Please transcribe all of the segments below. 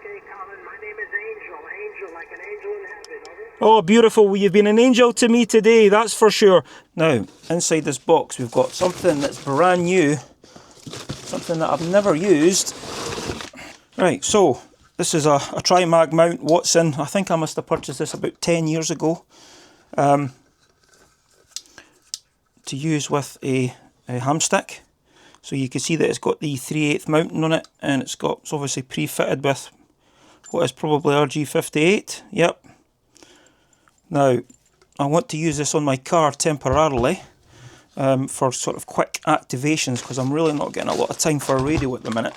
Okay, Colin, my name is Angel. Angel, like an angel in heaven, over. Oh, beautiful. Well, you've been an angel to me today, that's for sure. Now, inside this box, we've got something that's brand new. Something that I've never used. Right, so this is a tri-mag mount Watson. I think I must have purchased this about 10 years ago. To use with a hamstick. So you can see that it's got the 3/8 mounting on it, and it's obviously pre-fitted with what is probably RG58. Yep. Now, I want to use this on my car temporarily for sort of quick activations, because I'm really not getting a lot of time for a radio at the minute.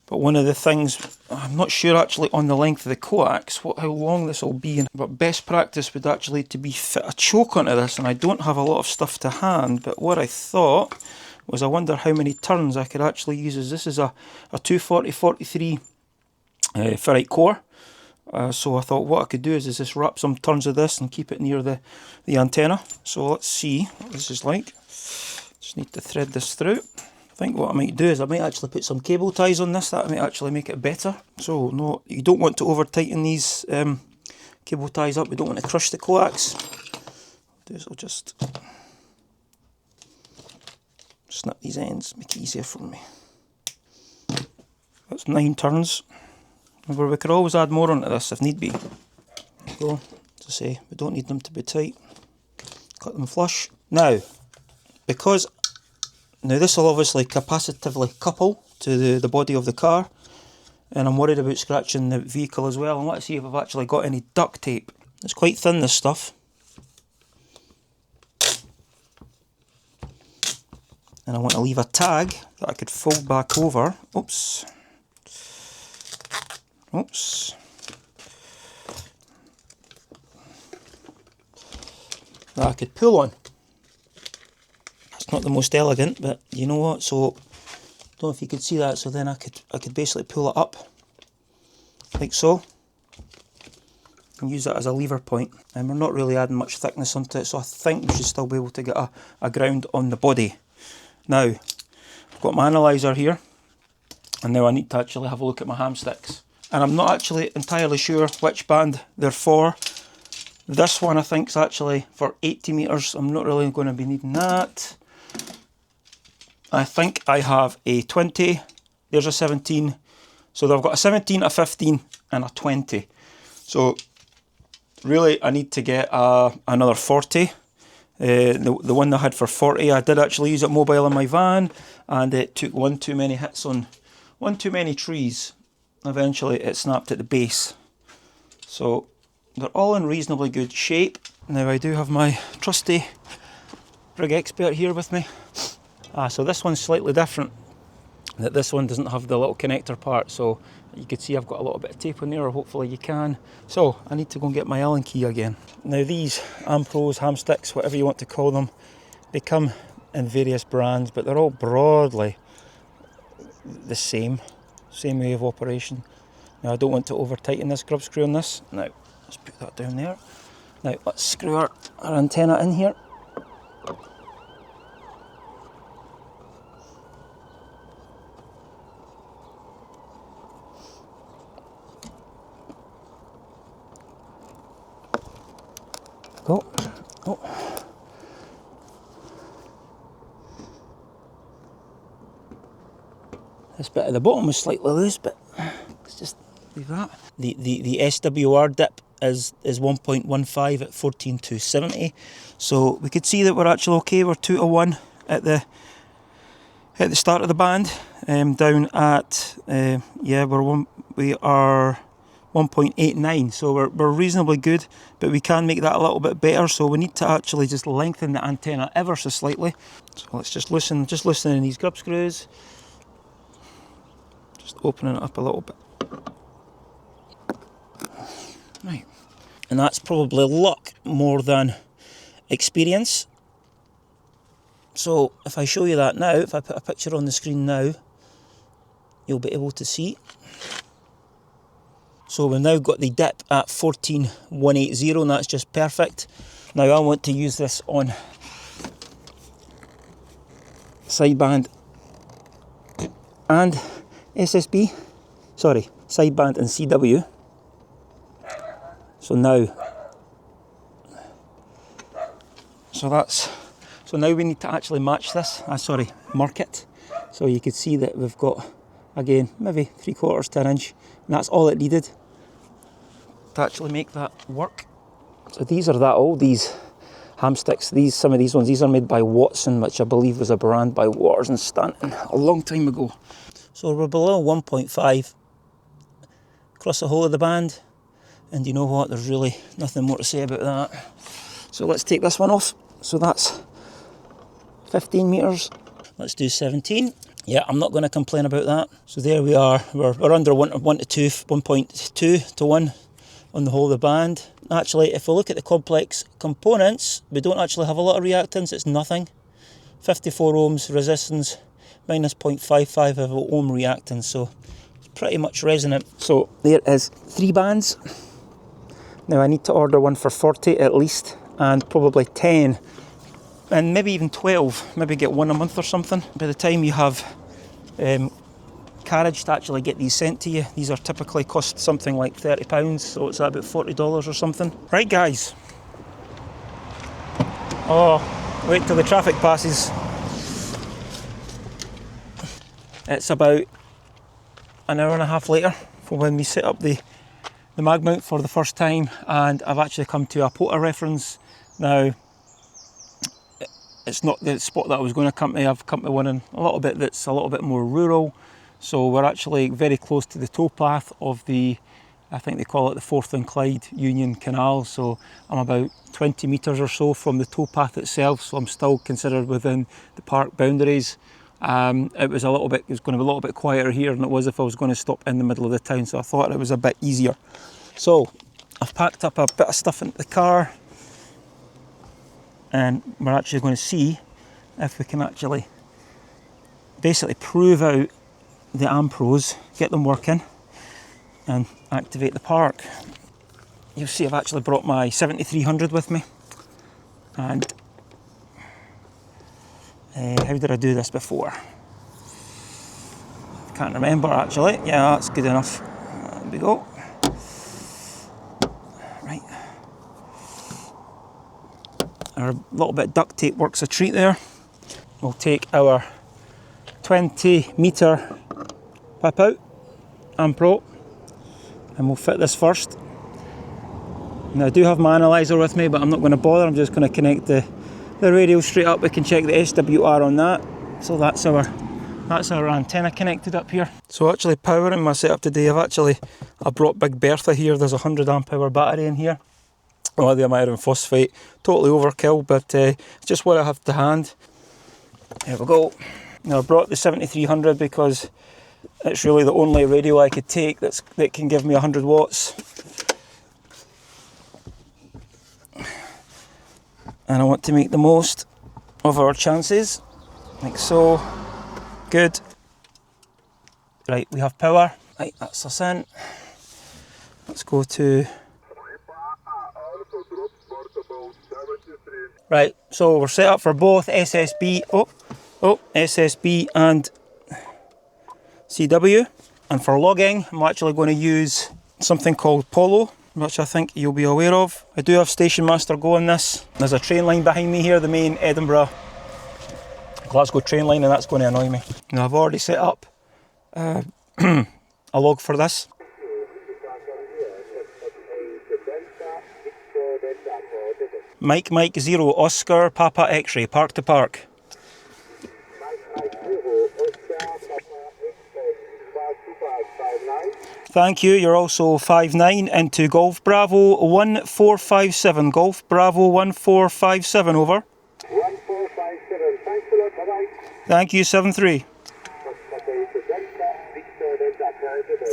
But one of the things, I'm not sure actually on the length of the coax, how long this will be, but best practice would actually to be fit a choke onto this, and I don't have a lot of stuff to hand, but what I thought was I wonder how many turns I could actually use. This is a 240-43 ferrite core, so I thought what I could do is just wrap some turns of this and keep it near the antenna. So let's see what this is like. Just need to thread this through. I think what I might do is I might actually put some cable ties on this. That might actually make it better. So no, you don't want to over tighten these cable ties up. We don't want to crush the coax. What I'll do is I'll just snip these ends, make it easier for me. That's 9 turns. Remember, we could always add more onto this if need be. There we go. As I say, we don't need them to be tight. Cut them flush. Now this will obviously capacitively couple to the body of the car, and I'm worried about scratching the vehicle as well. And let's see if I've actually got any duct tape. It's quite thin, this stuff. And I want to leave a tag that I could fold back over. Oops. Oops. That I could pull on. It's not the most elegant, but you know what? So, don't know if you could see that. So then I could basically pull it up like so, and use that as a lever point. And we're not really adding much thickness onto it, so I think we should still be able to get a ground on the body. Now, I've got my analyzer here, and now I need to actually have a look at my hamsticks. And I'm not actually entirely sure which band they're for. This one I think is actually for 80 metres. I'm not really going to be needing that. I think I have a 20, there's a 17. So I've got a 17, a 15 and a 20. So really I need to get another 40. The one I had for 40, I did actually use it mobile in my van, and it took one too many hits on one too many trees. Eventually it snapped at the base. So they're all in reasonably good shape. Now I do have my trusty rig expert here with me. So this one's slightly different, that this one doesn't have the little connector part, so you can see I've got a little bit of tape on there, or hopefully you can. So I need to go and get my Allen key again. Now these Ampros, hamsticks, whatever you want to call them, they come in various brands, but they're all broadly the same way of operation. Now I don't want to over tighten this grub screw on this. Now let's put that down there. Now let's screw our antenna in here. Go. Oh. This bit at the bottom is slightly loose, but let's just leave that. The SWR dip is 1.15 at 14,270. So we could see that we're actually okay. We're 2 to 1 at the start of the band. Down at we are 1.89, so we're reasonably good, but we can make that a little bit better. So we need to actually just lengthen the antenna ever so slightly. So let's just loosening these grub screws, just opening it up a little bit. Right, and that's probably luck more than experience. So if I show you that now, if I put a picture on the screen now, you'll be able to see. So we've now got the dip at 14,180, and that's just perfect. Now I want to use this on sideband and SSB, sorry, sideband and CW. So now we need to actually match this, mark it. So you could see that we've got, again, maybe 3/4 to an inch, and that's all it needed to actually make that work. So these are that old, these ham sticks, some of these ones, these are made by Watson, which I believe was a brand by Waters and Stanton a long time ago. So we're below 1.5 across the whole of the band, and you know what, there's really nothing more to say about that. So let's take this one off. So that's 15 metres. Let's do 17. Yeah, I'm not going to complain about that. So there we are. We're under 1.2 to 1 on the whole of the band. Actually, if we look at the complex components, we don't actually have a lot of reactance. It's nothing. 54 ohms resistance, minus 0.55 of ohm reactance. So it's pretty much resonant. So there is 3 bands. Now I need to order one for 40 at least, and probably 10. And maybe even 12, maybe get one a month or something. By the time you have carriage to actually get these sent to you, these are typically cost something like £30, so it's about $40 or something. Right guys. Oh, wait till the traffic passes. It's about an hour and a half later from when we set up the mag mount for the first time, and I've actually come to a POTA reference. Now, it's not the spot that I was going to come to. I've come to one in a little bit that's a little bit more rural. So we're actually very close to the towpath of the, I think they call it the Forth and Clyde Union Canal. So I'm about 20 metres or so from the towpath itself. So I'm still considered within the park boundaries. It was going to be a little bit quieter here than it was if I was going to stop in the middle of the town. So I thought it was a bit easier. So I've packed up a bit of stuff into the car, and we're actually going to see if we can actually basically prove out the Ampros, get them working, and activate the park. You'll see I've actually brought my 7300 with me, and how did I do this before? I can't remember actually. Yeah, that's good enough. There we go. Right. Our little bit of duct tape works a treat there. We'll take our 20 metre pip out Ampro, and we'll fit this first. Now I do have my analyzer with me, but I'm not going to bother. I'm just going to connect the radio straight up. We can check the SWR on that. So that's our antenna connected up here. So actually powering my setup today, I brought Big Bertha here. There's a 100 amp hour battery in here. Lithium iron phosphate, totally overkill, but it's just what I have to hand. Here we go. Now I brought the 7300 because it's really the only radio I could take that can give me 100 watts. And I want to make the most of our chances, like so. Good. Right, we have power. Right, that's us in. Let's go to... Right, so we're set up for both SSB, SSB and CW. And for logging, I'm actually going to use something called Polo, which I think you'll be aware of. I do have Station Master Go on this. There's a train line behind me here, the main Edinburgh Glasgow train line, and that's going to annoy me. Now I've already set up a log for this. Mike 0 Oscar Papa X-ray, park to park. Thank you, you're also 5-9 into Golf Bravo 1457. Golf Bravo 1457, over. 1457, thanks a lot, bye-bye. Thank you, 7-3.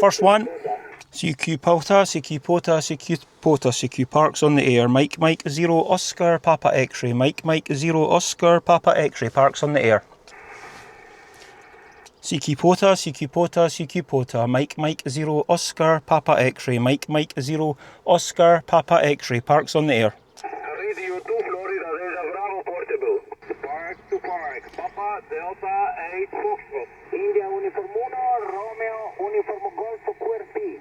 First one. CQ POTA, CQ POTA, CQ POTA, CQ Parks on the air. Mike 0 Oscar Papa X-ray. Mike 0 Oscar Papa X-ray, parks on the air. CQ POTA, CQ POTA, CQ POTA. Mike 0 Oscar Papa X-ray. Mike 0 Oscar Papa X-ray, parks on the air. Radio 2 Florida, Delta Bravo portable. Park to park. Papa Delta 8 Foxtrot. India Uniform 1, Romeo Uniform Golf Square P.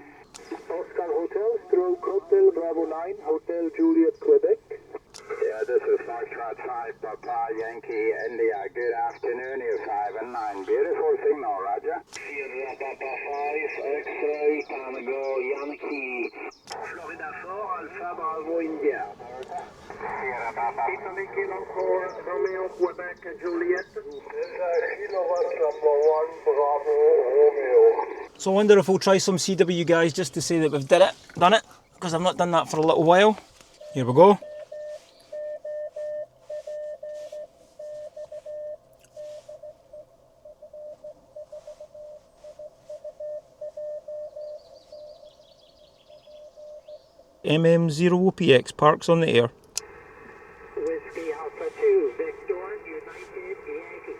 Hotel Bravo 9, Hotel Juliet, Quebec. Yeah, this is Foxtrot 5, Papa Yankee, India. Good afternoon, you 5 and 9. Beautiful signal, Roger. Sierra Papa 5, X-ray, Tango, Yankee. Florida 4, Alpha Bravo, India. Sierra Papa. Italy, Kilo 4, Romeo, Quebec, Juliet. This is Kilowatt number 1, Bravo, Romeo. So I wonder if we'll try some CW, guys, just to say that we've done it, because I've not done that for a little while. Here we go. MM0OPX parks on the air. Whiskey Alpha 2, Victor, United, Yankee.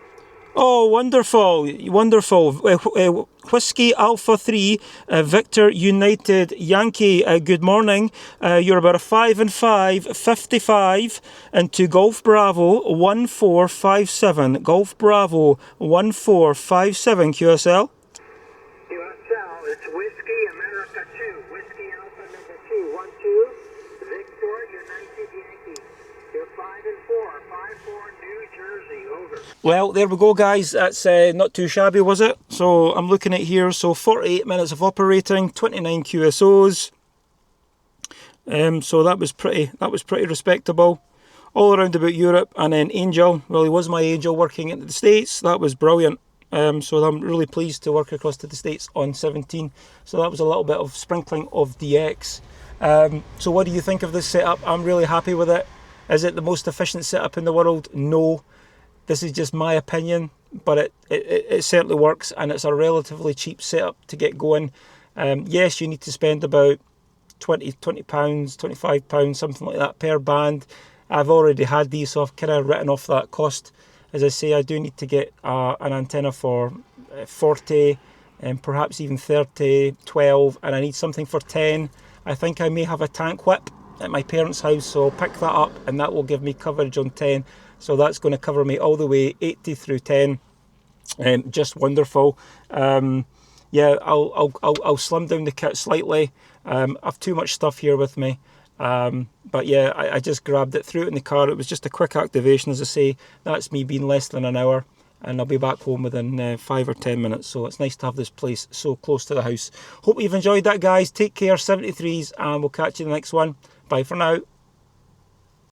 Oh, wonderful, wonderful. Whiskey Alpha 3, Victor United Yankee, good morning. You're about a 5 and 5, 55, and to Golf Bravo 1457. Golf Bravo 1457, QSL. QSL, it's Whiskey America 2, Whiskey Alpha number 2, 1 2, Victor United Yankee. You're 5 and 4, 5-4 New Jersey, over. Well, there we go, guys. That's not too shabby, was it? So I'm looking at here, so 48 minutes of operating, 29 QSOs. So that was pretty respectable. All around about Europe, and then Angel. Well, he was my Angel working in the States. That was brilliant. So I'm really pleased to work across to the States on 17. So that was a little bit of sprinkling of DX. So what do you think of this setup? I'm really happy with it. Is it the most efficient setup in the world? No. This is just my opinion, but it certainly works, and it's a relatively cheap setup to get going. Yes, you need to spend about £20, £25, something like that per band. I've already had these, so I've kind of written off that cost. As I say, I do need to get an antenna for 40 and perhaps even 30, 12, and I need something for 10. I think I may have a tank whip at my parents' house, so I'll pick that up, and that will give me coverage on 10. So that's going to cover me all the way 80 through 10. Just wonderful. Yeah, I'll slim down the kit slightly. I've too much stuff here with me. But yeah, I just grabbed it, threw it in the car. It was just a quick activation, as I say. That's me being less than an hour, and I'll be back home within 5 or 10 minutes. So it's nice to have this place so close to the house. Hope you've enjoyed that, guys. Take care, 73s, and we'll catch you in the next one. Bye for now.